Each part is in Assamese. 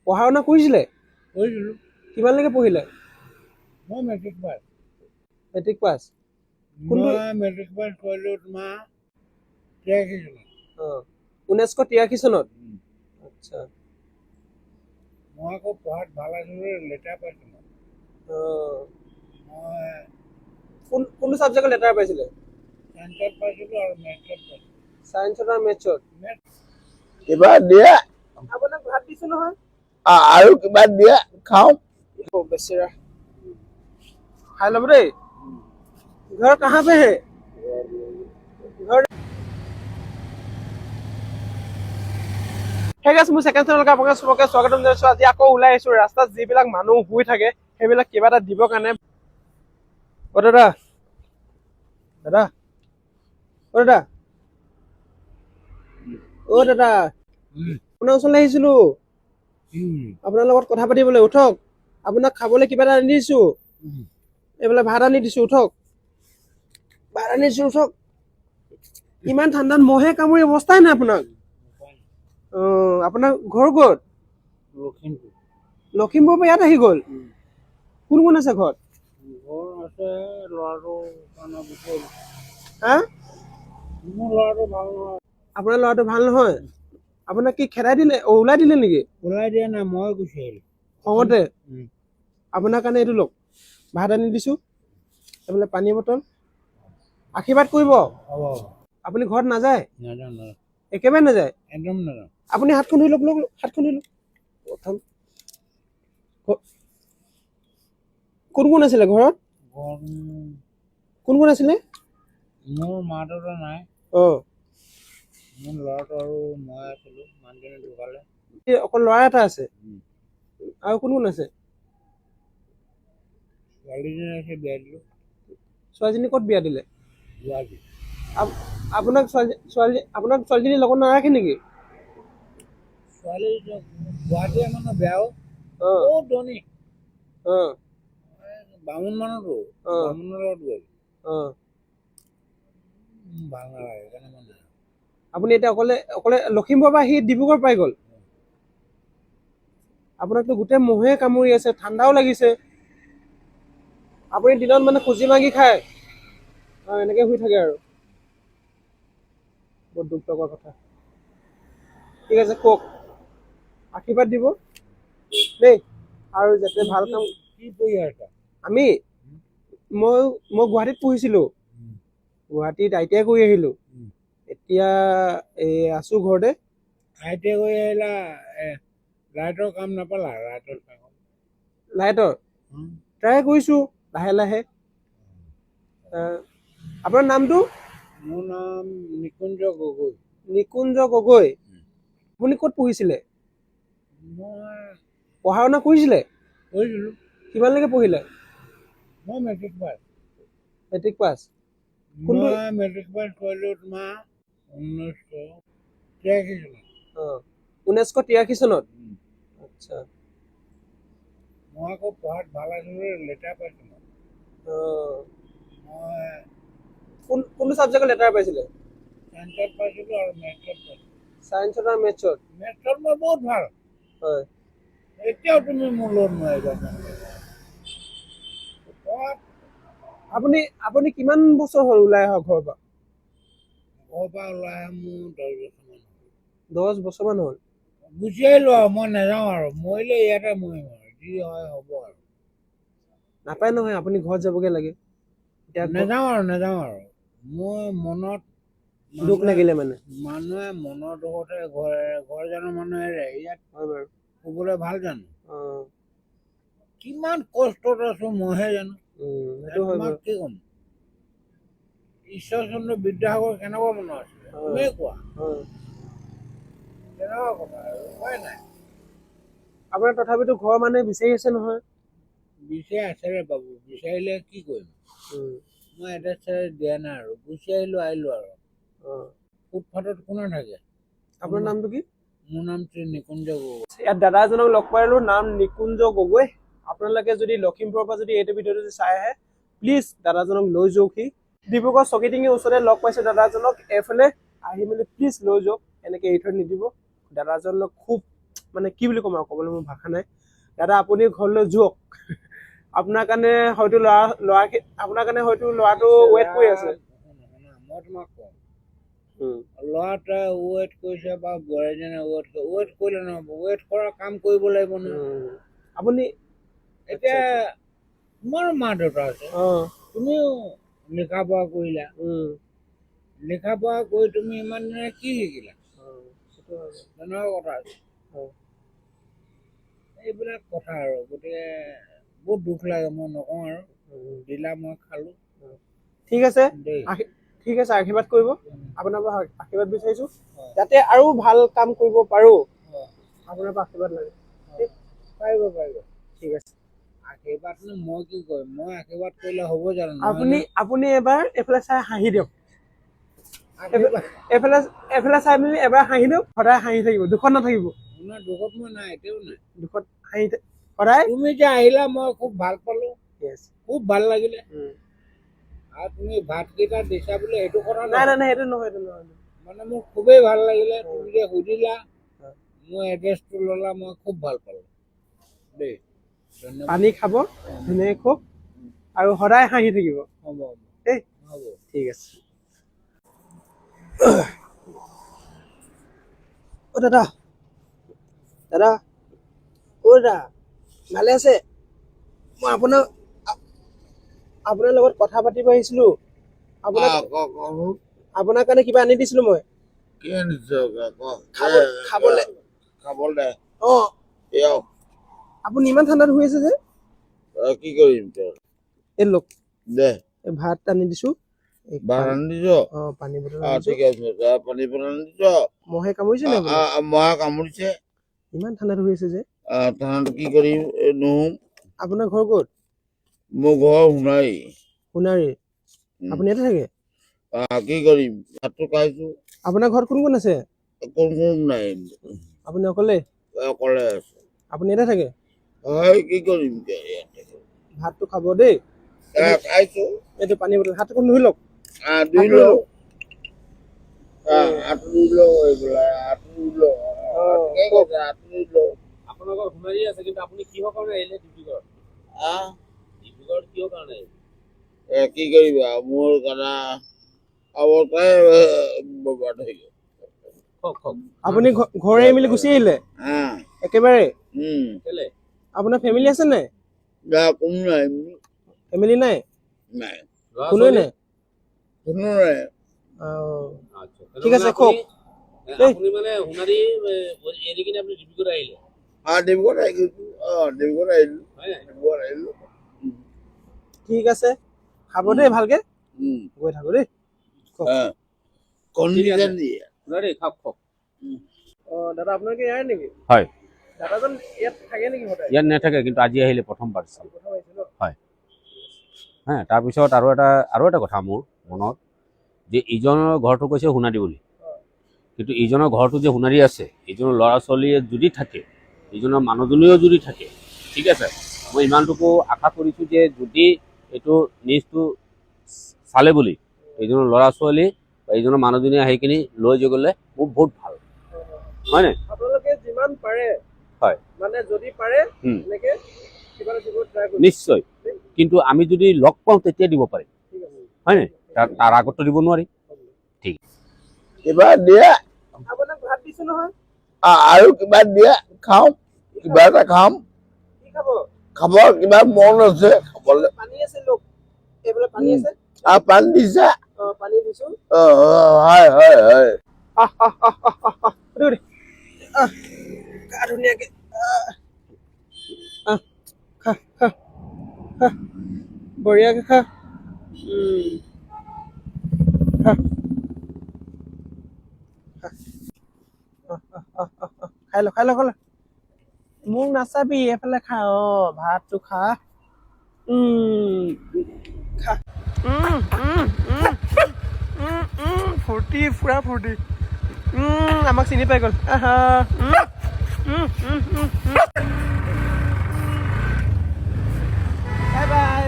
পঢ়া শুনা কৰিছিলে? কৰিছিলোঁ। কিমানলৈকে পঢ়িলে? মই মেট্ৰিক পাছ। Matric pass? কোনটো? মই মেট্ৰিক পাছ কৰিলোঁ তোমাৰ 83 চনত। 1983 চনত? আচ্ছা। মই আকৌ পঢ়াত ভাল আছিলোঁ, লেটাৰ পাইছোঁ মই। মই কোনটো ছাবজেক্টত লেটাৰ পাইছিলে? চাইন্সত পাইছিলোঁ আৰু মেথছত পাইছিলোঁ। চাইন্সত আৰু মেথছত? কিবা দিয়া আপোনাক ভাত দিছো নহয়। আৰু কিবা দিয়া খাওঁ। বেচেৰা খাই ল'ব দেই। ঘৰ কাহা পে হে? ঘৰ ঠিক আছে, মোৰ ছেকেণ্ড চেনেলকে আপোনালোকে চবকে স্বাগতম জনাইছো। আজি আকৌ ওলাই আহিছো ৰাস্তাত, যিবিলাক মানুহ শুই থাকে সেইবিলাক কিবা এটা দিবৰ কাৰণে। অ দাদা, দাদা, অ দাদা, অ দাদা, আপোনাৰ ওচৰলৈ আহিছিলো, আপোনাৰ লগত কথা পাতিবলৈ। উঠক, আপোনাক খাবলৈ কিবা এটা আনি দিছো। এইফালে ভাত আনি দিছো, উঠক। ভাত আনি দিছো, উঠক। ইমান ঠাণ্ডাত মহে কামুৰি অৱস্থাই নাই আপোনাক। আপোনাৰ ঘৰ ক'ত? লখিমপুৰ। লখিমপুৰৰ পৰা ইয়াত আহি গ'ল? কোন কোন আছে ঘৰত? ঘৰ আছে, ল'ৰাটো কাৰণে বিচাৰিলোঁ। হা? মোৰ ল'ৰাটো ভাল নহয়। আপোনাৰ ল'ৰাটো ভাল নহয়? আপোনাক কি খেদাই দিলে? ওলাই দিলে নেকি? ওলাই দিয়া নাই, মই গুচি আহিলোঁ খঙতে? আপোনাৰ কাৰণে এইটো লওক, ভাত আনি দিছো, এইফালে পানী বটল। আশীৰ্বাদ কৰিব। হ'ব। আপুনি ঘৰত নাযায়? নাযাওঁ, নাযাওঁ, একেবাৰে নাযায়? একদম নাযাওঁ। আপুনি হাতখন ধুই লওক, হাতখন ধুই লওক। প্ৰথম কোন কোন আছিলে ঘৰত? ঘৰত কোন কোন আছিলে? মোৰ মা দেউতা নাই। মোৰ ল'ৰাটো আৰু মই আছিলোঁ, মানুহজনী ঢুকালে। অকল ল'ৰা এটা আছে? আৰু কোন কোন আছে? ছোৱালীজনী আছে, বিয়া দিলোঁ। ছোৱালীজনী ক'ত বিয়া দিলে? গুৱাহাটী। আপোনাক ছোৱালীজনী লগত নাৰাখে নেকি? ছোৱালী গুৱাহাটীৰ মানুহ বেয়াও, বহুত ধনী। বামুণ মানুহটো, বামুণৰ লগত গ'ল। ভাল নালাগে, সেইকাৰণে মই নাযাওঁ। আপুনি এতিয়া অকলে লখিমপুৰৰ পৰা আহি ডিব্ৰুগড় পাই গ'ল? আপোনাকতো গোটেই মহে কামুৰি আছে, ঠাণ্ডাও লাগিছে। আপুনি দিনত মানে খুজি মাগি খায় আৰু এনেকে শুই থাকে আৰু। বহুত দুখ লগা কথা। ঠিক আছে, কওক, আশীৰ্বাদ দিব দেই, আৰু যাতে ভাল কাম। কি পঢ়ি আছা? মই গুৱাহাটীত পঢ়িছিলো, গুৱাহাটীত ITI কৰি আহিলো। এতিয়া আছো ঘৰতে। ITI কৰি আহিলা, লাইটৰ কাম নাপালা? লাইটৰ ট্ৰাই কৰিছো লাহে লাহে। আপোনাৰ নামটো? মোৰ নাম নিকুঞ্জ গগৈ। নিকুঞ্জ গগৈ। আপুনি ক'ত পঢ়িছিলে? মই পঢ়া শুনা কৰিছিলে? কৰিছিলোঁ। কিমানলৈকে পঢ়িলে? মই মেট্ৰিক পাছ। Matric pass? মই মেট্ৰিক পাছ কৰিলোঁ তোমাৰ 1983 চনত। 1983 চনত? আচ্ছা। মই আকৌ পঢ়াত ভাল আছিলোঁ, লেটাৰ পাইছোঁ মই। কোনটো ছাবজেক্টত লেটাৰ পাইছিলে? চাইন্সত পাইছিলোঁ আৰু মেথছত পাইছিলোঁ। চাইন্সত আৰু মেথছত? মেথছত মই বহুত ভাল। হয়। এতিয়াও তুমি মোৰ লগত নোৱাৰিবা। আপুনি কিমান বছৰ হ'ল ওলাই অহা ঘৰৰ পৰা? ঘৰৰ পৰা ওলাই অহা মোৰ 10 বছৰমান হ'ল। 10 বছৰমান হ'ল? গুচি আহিলোঁ আৰু, মই নাযাওঁ আৰু, মৰিলে ইয়াতে মৰিম আৰু, যি হয় হ'ব আৰু। নাপায় নহয়, আপুনি ঘৰত যাবগে লাগে। নাযাওঁ আৰু মোৰ মনত দুখ লাগিলে মানে? মানুহে মনৰ দুখতে ঘৰ জানো মানুহে এৰে? ইয়াত হয় বাৰু। শুবলৈ ভাল জানো? কিমান কষ্টত আছো মইহে জানো। তোমাক কি ক'ম? ঈশ্বৰচন্দ্ৰ বিদ্যাসাগৰ কেনেকুৱা মানুহ আছিলে তুমি কোৱা? তেনেকুৱা কথা আৰু, উপায় নাই। আপোনাৰ তথাপিতো ঘৰৰ মানুহে বিচাৰি আছে নহয়? বিচাৰি আছে ৰে বাবু, বিচাৰিলে কি কৰিম? মই এড্ৰেছ দিয়া নাই আৰু, গুচি আহিলোঁ আৰু। ফুটপাথত কোনে থাকে? আপোনাৰ নামটো কি? মোৰ নাম শ্ৰী নিকুঞ্জ গগৈ। ইয়াত দাদা এজনক লগ পালো, নাম নিকুঞ্জ গগৈ। আপোনালোকে যদি লখিমপুৰৰ পৰা যদি এইটো ভিডিঅ'টো যদি চাই আহে, প্লিজ দাদাজনক লৈ যাওকহি। ডিব্ৰুগড় চকিটিঙিৰ ওচৰতে লগ পাইছে দাদাজনক, এইফালে আহি মেলি প্লিজ লৈ যাওক, এনেকে এৰি থৈ নিদিব। দাদাজনক খুব মানে কি বুলি ক'ম আৰু ক'বলৈ মোৰ ভাষা নাই দাদা আপুনি ঘৰলৈ যোৱক আপোনাৰ কাৰণে হয়তো ল'ৰাটো ৱেইট কৰি আছে মই তোমাক কওঁ ল'ৰাটোৱে ৱেইট কৰিছে বা বোৱাৰীজনে ৱেইট কৰিলে নহ'ব ৱেইট কৰা কাম কৰিব লাগিব নহয় আপুনি এতিয়া তোমাৰ মা দেউতা আছে তুমিও লিখা পঢ়া কৰিলা লিখা পঢ়া কৰি তুমি ইমান দিনে কি শিকিলা তেনেকুৱা কথা আছে এইবিলাক কথা আৰু গতিকে বহুত দুখ লাগে মই নকওঁ আৰু দিলা মই খালো ঠিক আছে দেই ঠিক আছে আশীৰ্বাদ কৰিব আপোনাৰ পৰা আশীৰ্বাদ বিচাৰিছো যাতে আৰু ভাল কাম কৰিব পাৰো আপোনাৰ পৰা আশীৰ্বাদ লাগে পাৰিব ঠিক আছে আশীৰ্বাদনো মই কি কৰিম মই আশীৰ্বাদ কৰিলে হ'ব জানো আপুনি এবাৰ এইফালে চাই হাঁহি দিয়ক আশীৰ্বাদ এফালে চাই মেলি এবাৰ হাঁহি দিয়ক সদায় হাঁহি থাকিব দুখত নাথাকিব আপোনাৰ দুখত মই নাই এতিয়াও নাই দুখত হাঁহি সদায় তুমি যে আহিলা মই খুব ভাল পালো Yes. খুব ভাল লাগিলে আৰু তুমি ভাতকেইটা দিছা বোলে সেইটো কথা নাই সেইটো নহয় মানে মোৰ খুবেই ভাল লাগিলে তুমি যে সুধিলা মোৰ এড্ৰেছটো ল'লা মই খুব ভাল পালো দেই ধন্যবাদ পানী খাব ধুনীয়াকৈ খুব আৰু সদায় হাঁহি থাকিব হ'ব দেই হ'ব ঠিক আছে অ' দাদা ভালে আছে মই আপোনাৰ লগত কথা পাতিব আহিছিলো আপোনাৰ কাৰণে কিবা আনি দিছিলো মই কি আনিছ খাবলে আপুনি ইমান ঠাণ্ডাত শুই আছে যে কি কৰিম তই এই লওক দে এই ভাত আনি দিছো ভাত আনিছ পানী বটল ঠিক আছে পানী বটল আনিছ মহে কামুৰিছে নে মহে কামুৰিছে ইমান ঠাণ্ডাত শুই আছে যে তাহাঁত কি কৰিম নুহুম আপোনাৰ ঘৰ ক'ত মোৰ ঘৰ সোণাৰী আপুনি ইয়াতে থাকে কি কৰিম ভাতটো খাইছো আপোনাৰ ঘৰত কোন কোন আছে কোন নাই আপুনি অকলে অকলে আছে আপুনি ইয়াতে থাকে হয় কি কৰিম ভাতটো খাব দেই খাইছো এইটো পানী বটল হাতখন ধুই লওক ধুই লওঁ হাত ধুই লওঁ এইবিলাক হাত ধুই লওঁ আপোনালোকৰ সোণাৰী আছে কিন্তু আপুনি কিহৰ কাৰণে আহিলে ডিব্ৰুগড় কিহৰ কাৰণে কি কৰিবা মোৰ কাৰণে অৱস্থাই বৰবাদ হৈ গ'ল আপুনি ঘৰ এৰি মেলি গুচি আহিলে একেবাৰে কেলে আপোনাৰ ফেমিলি আছে নাই কোনো নাই ফেমিলি নাই নাই কোনোৱে নাই কোনো নাই ঠিক আছে কওক আপুনি মানে সোণাৰী এৰি কিনে আপুনি ডিব্ৰুগড় আহিলে ডিব্ৰুগড় আহিলো ঠিক আছে খাব দেই ভালকে গৈ থাকো দেই সোণাৰী খাওক দাদা আপোনালোকে ইয়াৰ নেকি হয় দাদাজন ইয়াত থাকে নেকি সদায় ইয়াত নাথাকে কিন্তু আজি আহিলে প্ৰথমবাৰ প্ৰথম আহিছে ন হয় তাৰপিছত আৰু এটা কথা মোৰ মনত যে ইজনৰ ঘৰটো কৈছে সোণাৰী বুলি কিন্তু ইজনৰ ঘৰটো যে সোণাৰী আছে ইজনৰ ল'ৰা ছোৱালীয়ে যদি থাকে ইজনৰ মানুহজনীও যদি থাকে ঠিক আছে মই ইমানটুকু আশা কৰিছোঁ যে যদি এইটো নিউজটো চালে বুলি এইজনৰ ল'ৰা ছোৱালী বা এইজনৰ মানুহজনী আহি কিনি লৈ গ'লে মোৰ বহুত ভাল হয় নাই আপোনালোকে যিমান পাৰে হয় মানে যদি পাৰে এনেকে কিবা এটা দিব ট্ৰাই কৰিব নিশ্চয় কিন্তু আমি যদি লগ পাওঁ তেতিয়া দিব পাৰিম হয় নাই তাৰ আগততো দিব নোৱাৰি ঠিক কিবা দিয়া আপোনাক ভাত দিছো নহয় আৰু কিবা দিয়া খাওঁ কিবা এটা খাম কি খাব খাব কিবা মন আছে খাবলৈ পানী আছে লোক এইফালে পানী আছে পানী দিছা পানী দিছো হয় ধুনীয়াকে বঢ়িয়াকে খা খাই ল মোক নাচাবি এফালে খা ভাতটো খা খা ফূৰ্তি পুৰা ফূৰ্তি আমাক চিনি পাই গ'ল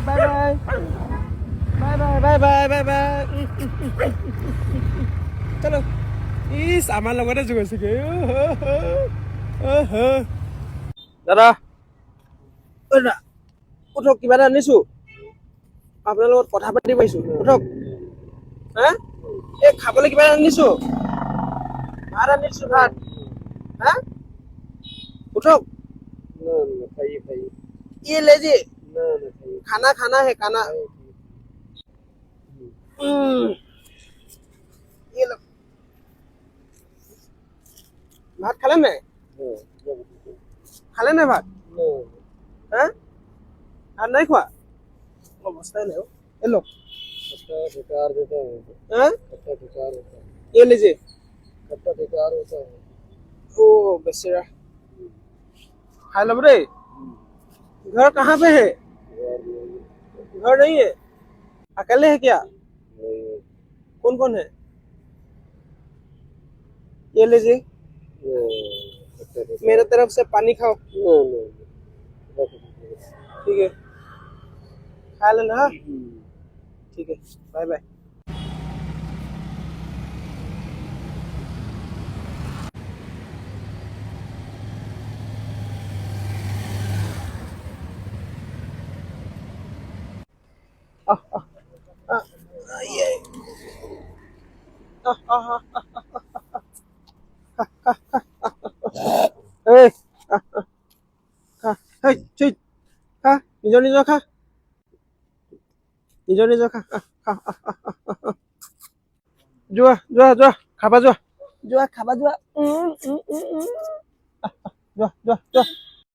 বাই চলো ইছ আমাৰ লগতে যোগাইছেগে দাদা উঠক কিবা এটা আনিছো আপোনাৰ লগত কথা পাতি পাইছো উঠক হা এই খাবলৈ কিবা এটা আনিছো ভাত আনিছো ভাত হা उठो ये लीजिए खाना खाना है खाना ये लो भात खाले ना भात हाँ भात नहीं खुआ अवस्था नहीं ये लो हाँ ये लीजिए ओ बेचारा खा लो रे घर कहाँ पे है घर नहीं है अकेले है क्या कौन कौन है ये लीजिए मेरे तरफ से पानी खाओ ठीक है खा लेना हाँ ठीक है बाय बाय নিজৰ খা নিজৰ খা যোৱা যোৱা যোৱা খাবা যোৱা যোৱা খাবা যোৱা যোৱা যোৱা যোৱা